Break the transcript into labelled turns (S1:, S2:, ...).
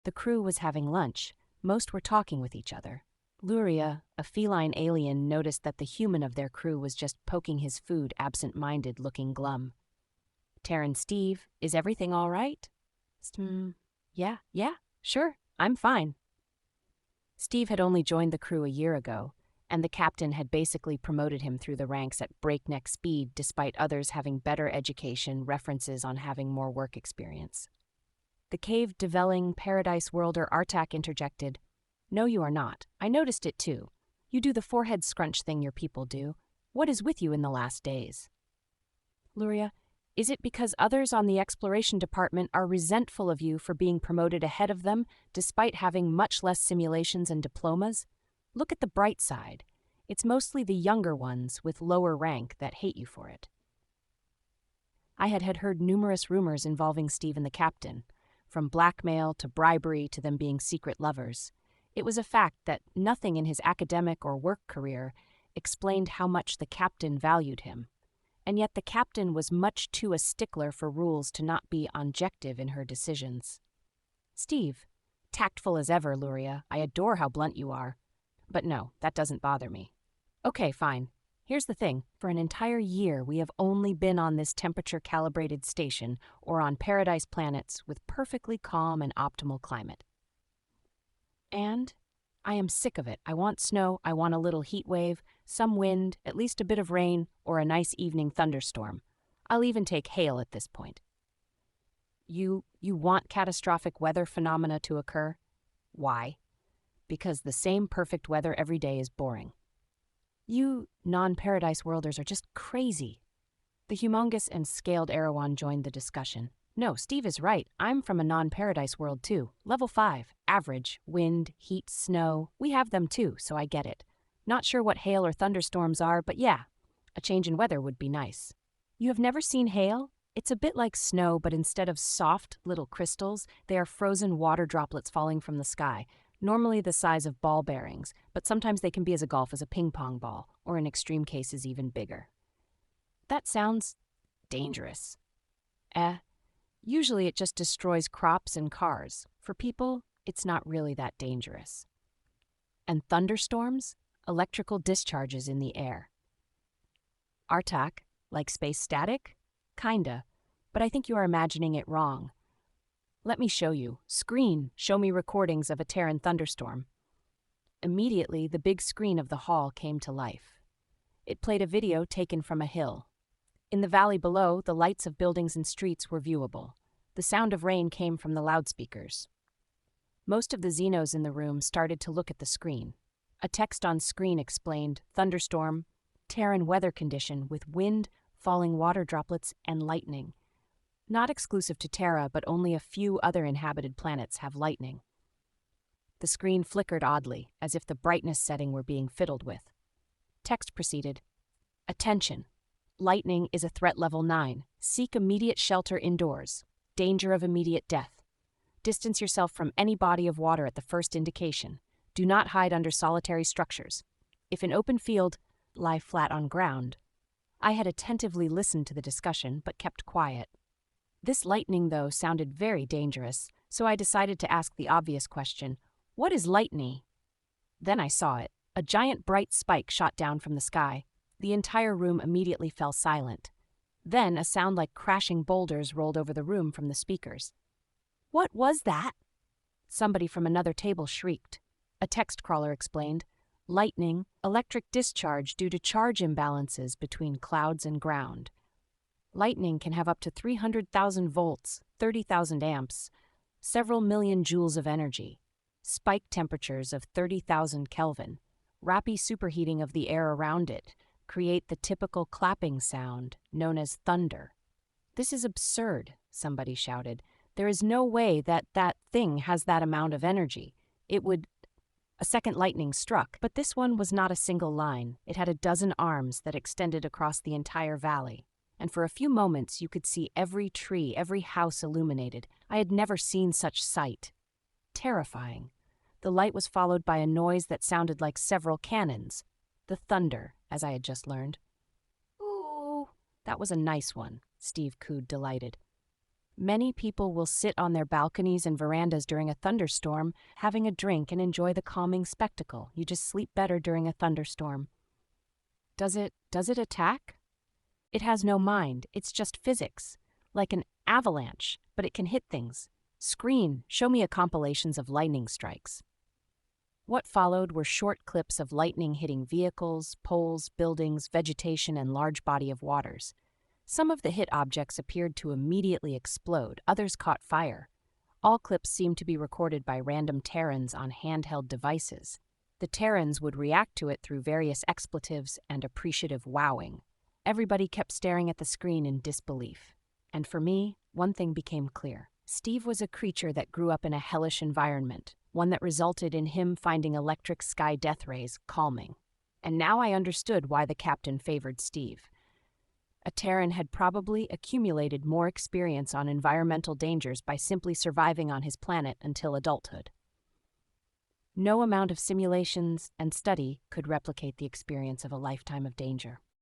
S1: The crew was having lunch. Most were talking with each other. Luria, a feline alien, noticed that the human of their crew was just poking his food, absent-minded, looking glum. Terran Steve, is everything all right? Yeah, sure, I'm fine. Steve had only joined the crew a year ago, and the captain had basically promoted him through the ranks at breakneck speed despite others having better education, references on having more work experience. The cave-dwelling paradise worlder Artak interjected, "No, you are not. I noticed it too. You do the forehead scrunch thing your people do. What is with you in the last days?" Luria, is it because others on the exploration department are resentful of you for being promoted ahead of them despite having much less simulations and diplomas? Look at the bright side. It's mostly the younger ones with lower rank that hate you for it. I had heard numerous rumors involving Steve and the captain, from blackmail to bribery to them being secret lovers. It was a fact that nothing in his academic or work career explained how much the captain valued him. And yet the captain was much too a stickler for rules to not be objective in her decisions. Steve, tactful as ever, Luria. I adore how blunt you are. But no, that doesn't bother me. Okay, fine. Here's the thing. For an entire year, we have only been on this temperature-calibrated station or on paradise planets with perfectly calm and optimal climate. And I am sick of it. I want snow, I want a little heat wave, some wind, at least a bit of rain, or a nice evening thunderstorm. I'll even take hail at this point. You want catastrophic weather phenomena to occur? Why? Because the same perfect weather every day is boring. You non-paradise worlders are just crazy. The humongous and scaled Erewhon joined the discussion. No, Steve is right. I'm from a non-paradise world too. Level 5, average, wind, heat, snow. We have them too, so I get it. Not sure what hail or thunderstorms are, but yeah, a change in weather would be nice. You have never seen hail? It's a bit like snow, but instead of soft, little crystals, they are frozen water droplets falling from the sky, normally the size of ball bearings, but sometimes they can be as golf as a ping-pong ball, or in extreme cases even bigger. That sounds dangerous. Usually it just destroys crops and cars. For people, it's not really that dangerous. And thunderstorms? Electrical discharges in the air. Artak, like space static? Kinda, but I think you are imagining it wrong. Let me show you. Screen, show me recordings of a Terran thunderstorm. Immediately, the big screen of the hall came to life. It played a video taken from a hill. In the valley below, the lights of buildings and streets were viewable. The sound of rain came from the loudspeakers. Most of the Xenos in the room started to look at the screen. A text on screen explained, thunderstorm, Terran weather condition with wind, falling water droplets, and lightning. Not exclusive to Terra, but only a few other inhabited planets have lightning. The screen flickered oddly, as if the brightness setting were being fiddled with. Text proceeded, attention. Lightning is a threat level 9. Seek immediate shelter indoors. Danger of immediate death. Distance yourself from any body of water at the first indication. Do not hide under solitary structures. If in open field, lie flat on ground. I had attentively listened to the discussion, but kept quiet. This lightning, though, sounded very dangerous, so I decided to ask the obvious question, what is lightning? Then I saw it. A giant bright spike shot down from the sky. The entire room immediately fell silent. Then a sound like crashing boulders rolled over the room from the speakers. What was that? Somebody from another table shrieked. A text crawler explained, lightning, electric discharge due to charge imbalances between clouds and ground. Lightning can have up to 300,000 volts, 30,000 amps, several million joules of energy, spike temperatures of 30,000 Kelvin, rapid superheating of the air around it, create the typical clapping sound known as thunder. This is absurd, somebody shouted. There is no way that thing has that amount of energy. It would... A second lightning struck, but this one was not a single line. It had a dozen arms that extended across the entire valley. And for a few moments you could see every tree, every house illuminated. I had never seen such sight. Terrifying. The light was followed by a noise that sounded like several cannons. The thunder, as I had just learned. Ooh, that was a nice one, Steve cooed, delighted. Many people will sit on their balconies and verandas during a thunderstorm, having a drink and enjoy the calming spectacle. You just sleep better during a thunderstorm. Does it attack? It has no mind, it's just physics. Like an avalanche, but it can hit things. Screen, show me a compilations of lightning strikes. What followed were short clips of lightning hitting vehicles, poles, buildings, vegetation, and large body of waters. Some of the hit objects appeared to immediately explode, others caught fire. All clips seemed to be recorded by random Terrans on handheld devices. The Terrans would react to it through various expletives and appreciative wowing. Everybody kept staring at the screen in disbelief. And for me, one thing became clear. Steve was a creature that grew up in a hellish environment, one that resulted in him finding electric sky death rays calming. And now I understood why the captain favored Steve. A Terran had probably accumulated more experience on environmental dangers by simply surviving on his planet until adulthood. No amount of simulations and study could replicate the experience of a lifetime of danger.